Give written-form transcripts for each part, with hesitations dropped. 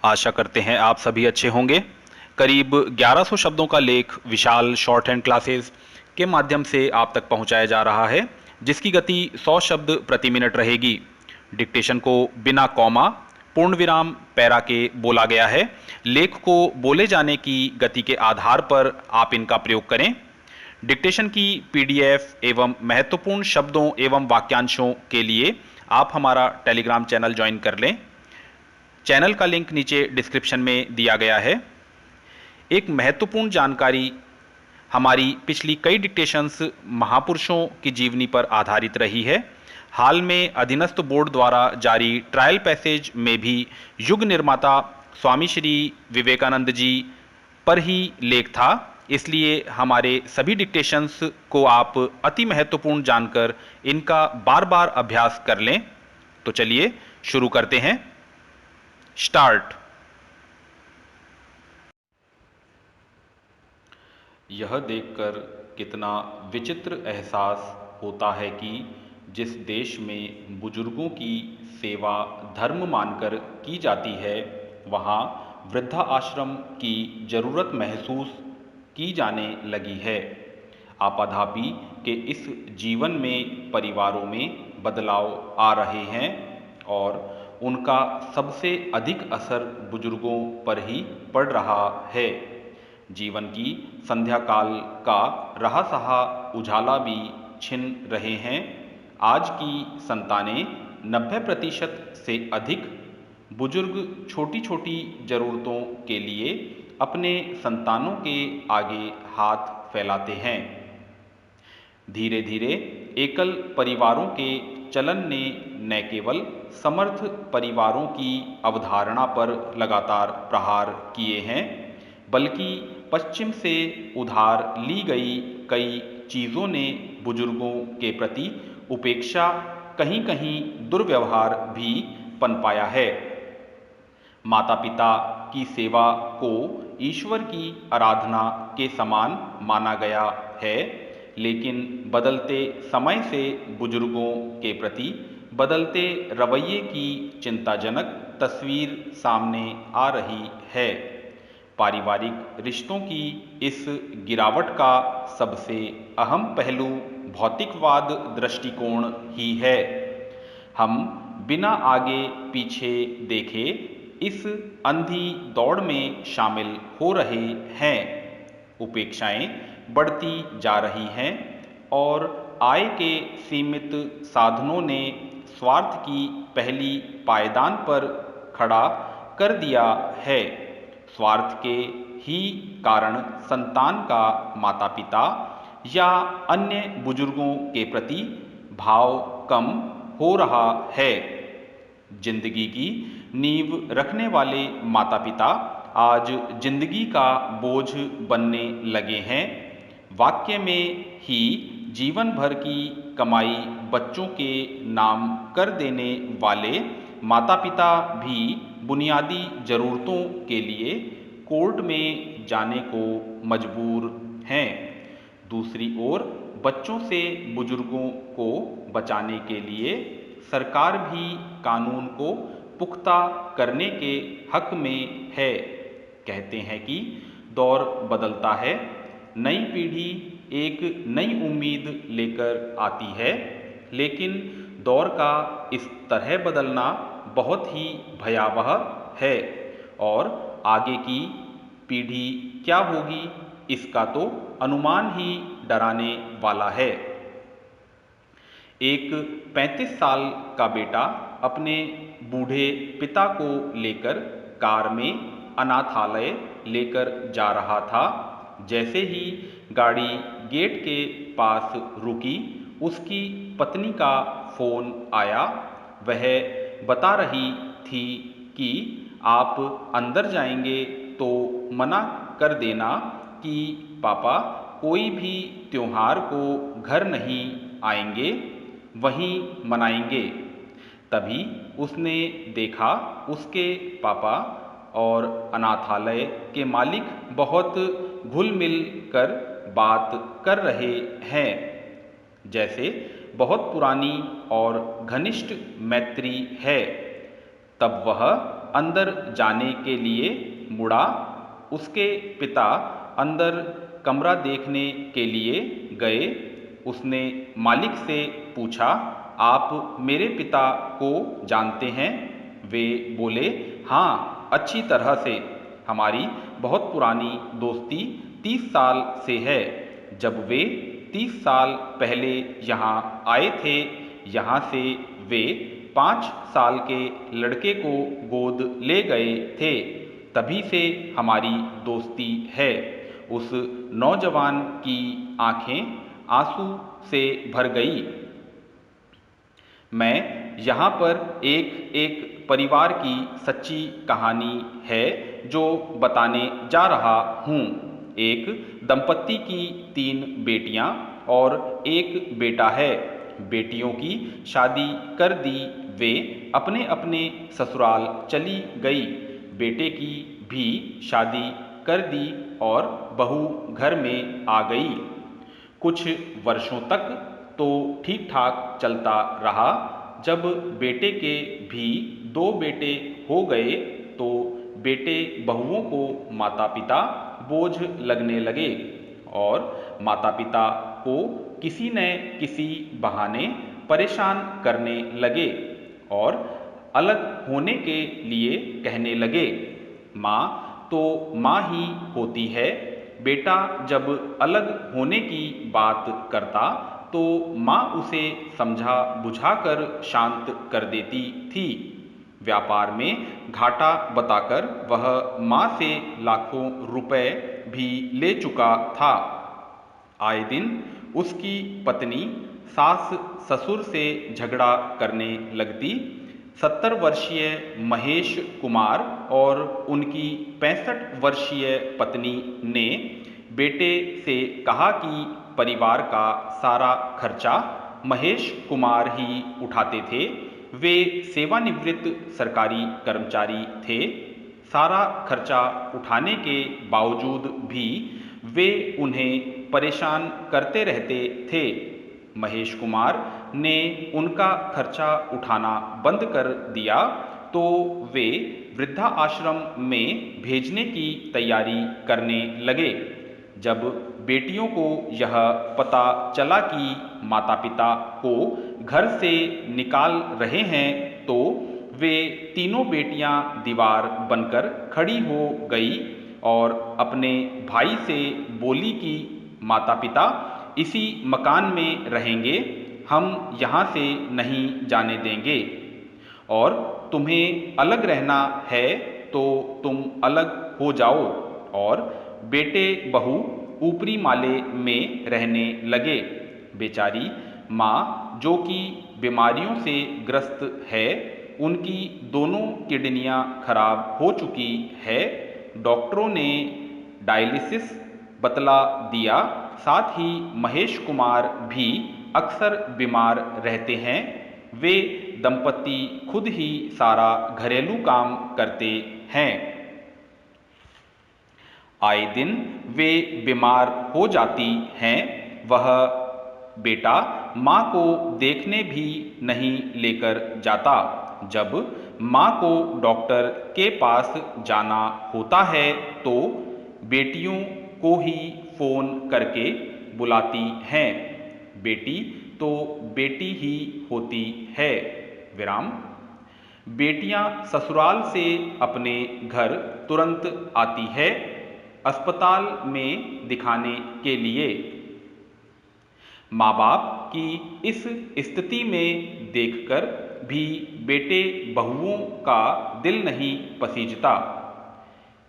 आशा करते हैं आप सभी अच्छे होंगे। करीब 1100 शब्दों का लेख विशाल शॉर्ट हैंड क्लासेस के माध्यम से आप तक पहुंचाया जा रहा है, जिसकी गति 100 शब्द प्रति मिनट रहेगी। डिक्टेशन को बिना कॉमा, पूर्ण विराम, पैरा के बोला गया है। लेख को बोले जाने की गति के आधार पर आप इनका प्रयोग करें। डिक्टेशन की पीडीएफ एवं महत्वपूर्ण शब्दों एवं वाक्यांशों के लिए आप हमारा टेलीग्राम चैनल ज्वाइन कर लें। चैनल का लिंक नीचे डिस्क्रिप्शन में दिया गया है। एक महत्वपूर्ण जानकारी, हमारी पिछली कई डिक्टेशंस महापुरुषों की जीवनी पर आधारित रही है। हाल में अधीनस्थ बोर्ड द्वारा जारी ट्रायल पैसेज में भी युग निर्माता स्वामी श्री विवेकानंद जी पर ही लेख था। इसलिए हमारे सभी डिक्टेशंस को आप अति महत्वपूर्ण जानकर इनका बार बार अभ्यास कर लें। तो चलिए शुरू करते हैं। स्टार्ट। यह देखकर कितना विचित्र एहसास होता है कि जिस देश में बुजुर्गों की सेवा धर्म मानकर की जाती है, वहाँ वृद्धा आश्रम की जरूरत महसूस की जाने लगी है। आपाधापी के इस जीवन में परिवारों में बदलाव आ रहे हैं और उनका सबसे अधिक असर बुजुर्गों पर ही पड़ रहा है। जीवन की संध्या काल का रहा सहा उजाला भी छिन रहे हैं। आज की संतानें 90% से अधिक बुजुर्ग छोटी छोटी जरूरतों के लिए अपने संतानों के आगे हाथ फैलाते हैं। धीरे धीरे एकल परिवारों के चलन ने न केवल समर्थ परिवारों की अवधारणा पर लगातार प्रहार किए हैं, बल्कि पश्चिम से उधार ली गई कई चीज़ों ने बुजुर्गों के प्रति उपेक्षा, कहीं कहीं दुर्व्यवहार भी पनपाया है। माता पिता की सेवा को ईश्वर की आराधना के समान माना गया है, लेकिन बदलते समय से बुजुर्गों के प्रति बदलते रवैये की चिंताजनक तस्वीर सामने आ रही है। पारिवारिक रिश्तों की इस गिरावट का सबसे अहम पहलू भौतिकवाद दृष्टिकोण ही है। हम बिना आगे पीछे देखे इस अंधी दौड़ में शामिल हो रहे हैं। उपेक्षाएं बढ़ती जा रही हैं और आय के सीमित साधनों ने स्वार्थ की पहली पायदान पर खड़ा कर दिया है। स्वार्थ के ही कारण संतान का माता पिता या अन्य बुजुर्गों के प्रति भाव कम हो रहा है। जिंदगी की नींव रखने वाले माता पिता आज जिंदगी का बोझ बनने लगे हैं। वाक्य में ही जीवन भर की कमाई बच्चों के नाम कर देने वाले माता पिता भी बुनियादी जरूरतों के लिए कोर्ट में जाने को मजबूर हैं। दूसरी ओर बच्चों से बुजुर्गों को बचाने के लिए सरकार भी कानून को पुख्ता करने के हक में है। कहते हैं कि दौर बदलता है, नई पीढ़ी एक नई उम्मीद लेकर आती है, लेकिन दौर का इस तरह बदलना बहुत ही भयावह है और आगे की पीढ़ी क्या होगी इसका तो अनुमान ही डराने वाला है। एक 35 साल का बेटा अपने बूढ़े पिता को लेकर कार में अनाथालय लेकर जा रहा था। जैसे ही गाड़ी गेट के पास रुकी, उसकी पत्नी का फोन आया। वह बता रही थी कि आप अंदर जाएंगे तो मना कर देना कि पापा कोई भी त्योहार को घर नहीं आएंगे, वहीं मनाएंगे। तभी उसने देखा उसके पापा और अनाथालय के मालिक बहुत घुल मिल कर बात कर रहे हैं, जैसे बहुत पुरानी और घनिष्ठ मैत्री है। तब वह अंदर जाने के लिए मुड़ा। उसके पिता अंदर कमरा देखने के लिए गए। उसने मालिक से पूछा, आप मेरे पिता को जानते हैं? वे बोले, हाँ, अच्छी तरह से। हमारी बहुत पुरानी दोस्ती 30 साल से है। जब वे 30 साल पहले यहाँ आए थे, यहाँ से वे 5 साल के लड़के को गोद ले गए थे। तभी से हमारी दोस्ती है। उस नौजवान की आंखें आंसू से भर गई। मैं यहाँ पर एक एक परिवार की सच्ची कहानी है जो बताने जा रहा हूँ। एक दंपत्ति की 3 बेटियाँ और एक बेटा है। बेटियों की शादी कर दी, वे अपने अपने ससुराल चली गई। बेटे की भी शादी कर दी और बहू घर में आ गई। कुछ वर्षों तक तो ठीक ठाक चलता रहा। जब बेटे के भी 2 बेटे हो गए तो बेटे बहुओं को माता पिता बोझ लगने लगे और माता पिता को किसी न किसी बहाने परेशान करने लगे और अलग होने के लिए कहने लगे। माँ तो माँ ही होती है। बेटा जब अलग होने की बात करता तो माँ उसे समझा बुझाकर शांत कर देती थी। व्यापार में घाटा बताकर वह माँ से लाखों रुपए भी ले चुका था। आए दिन उसकी पत्नी सास ससुर से झगड़ा करने लगती। 70 वर्षीय महेश कुमार और उनकी 65 वर्षीय पत्नी ने बेटे से कहा कि परिवार का सारा खर्चा महेश कुमार ही उठाते थे। वे सेवानिवृत्त सरकारी कर्मचारी थे। सारा खर्चा उठाने के बावजूद भी वे उन्हें परेशान करते रहते थे। महेश कुमार ने उनका खर्चा उठाना बंद कर दिया तो वे वृद्धा आश्रम में भेजने की तैयारी करने लगे। जब बेटियों को यह पता चला कि माता पिता को घर से निकाल रहे हैं तो वे तीनों बेटियां दीवार बनकर खड़ी हो गई और अपने भाई से बोली कि माता पिता इसी मकान में रहेंगे, हम यहाँ से नहीं जाने देंगे और तुम्हें अलग रहना है तो तुम अलग हो जाओ। और बेटे बहू ऊपरी माले में रहने लगे। बेचारी माँ जो कि बीमारियों से ग्रस्त है, उनकी दोनों किडनियाँ खराब हो चुकी है। डॉक्टरों ने डायलिसिस बतला दिया। साथ ही महेश कुमार भी अक्सर बीमार रहते हैं। वे दंपत्ति खुद ही सारा घरेलू काम करते हैं। आए दिन वे बीमार हो जाती हैं। वह बेटा माँ को देखने भी नहीं लेकर जाता। जब माँ को डॉक्टर के पास जाना होता है तो बेटियों को ही फोन करके बुलाती हैं। बेटी तो बेटी ही होती है। विराम। बेटियां ससुराल से अपने घर तुरंत आती है अस्पताल में दिखाने के लिए। माँ बाप की इस स्थिति में देखकर भी बेटे बहुओं का दिल नहीं पसीजता।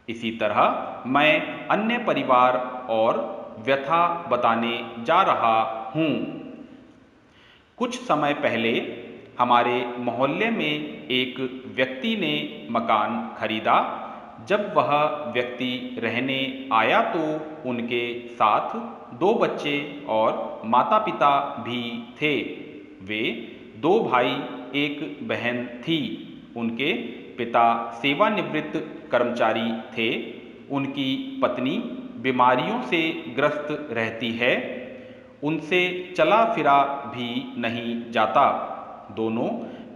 इसी तरह मैं अन्य परिवार और व्यथा बताने जा रहा हूँ। कुछ समय पहले हमारे मोहल्ले में एक व्यक्ति ने मकान खरीदा। जब वह व्यक्ति रहने आया तो उनके साथ 2 बच्चे और माता पिता भी थे। वे 2 भाई एक बहन थी। उनके पिता सेवानिवृत्त कर्मचारी थे। उनकी पत्नी बीमारियों से ग्रस्त रहती है। उनसे चला फिरा भी नहीं जाता। दोनों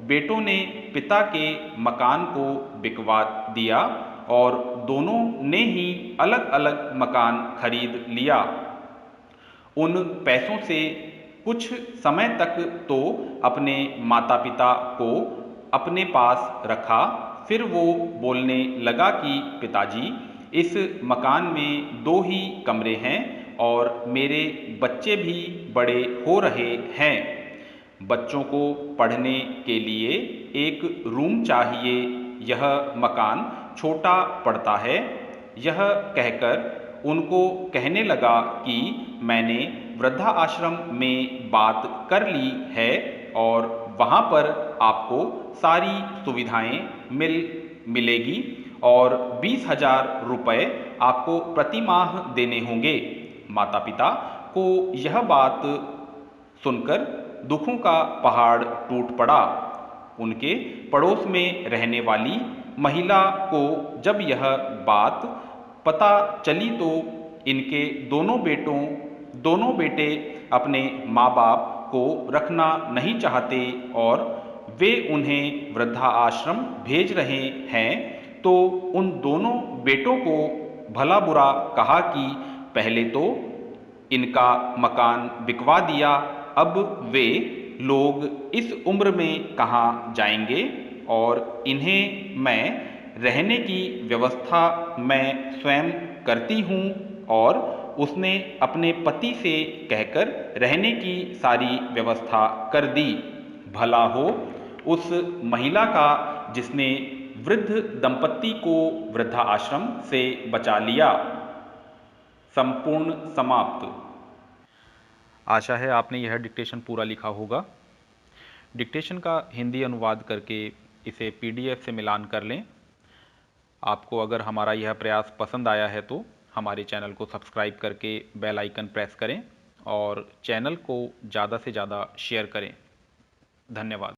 बेटों ने पिता के मकान को बिकवा दिया और दोनों ने ही अलग अलग मकान खरीद लिया। उन पैसों से कुछ समय तक तो अपने माता पिता को अपने पास रखा। फिर वो बोलने लगा कि पिताजी, इस मकान में 2 ही कमरे हैं और मेरे बच्चे भी बड़े हो रहे हैं। बच्चों को पढ़ने के लिए एक रूम चाहिए, यह मकान छोटा पड़ता है। यह कहकर उनको कहने लगा कि मैंने वृद्धा आश्रम में बात कर ली है और वहाँ पर आपको सारी सुविधाएं मिलेगी और 20,000 रुपये आपको प्रति माह देने होंगे। माता पिता को यह बात सुनकर दुखों का पहाड़ टूट पड़ा। उनके पड़ोस में रहने वाली महिला को जब यह बात पता चली तो इनके दोनों बेटे अपने माँ बाप को रखना नहीं चाहते और वे उन्हें वृद्धा आश्रम भेज रहे हैं। तो उन दोनों बेटों को भला बुरा कहा कि पहले तो इनका मकान बिकवा दिया, अब वे लोग इस उम्र में कहाँ जाएंगे और इन्हें मैं रहने की व्यवस्था मैं स्वयं करती हूँ। और उसने अपने पति से कहकर रहने की सारी व्यवस्था कर दी। भला हो उस महिला का जिसने वृद्ध दंपत्ति को वृद्धा आश्रम से बचा लिया। संपूर्ण समाप्त। आशा है आपने यह डिक्टेशन पूरा लिखा होगा। डिक्टेशन का हिंदी अनुवाद करके इसे PDF से मिलान कर लें। आपको अगर हमारा यह प्रयास पसंद आया है तो हमारे चैनल को सब्सक्राइब करके बेल आइकन प्रेस करें और चैनल को ज़्यादा से ज़्यादा शेयर करें। धन्यवाद।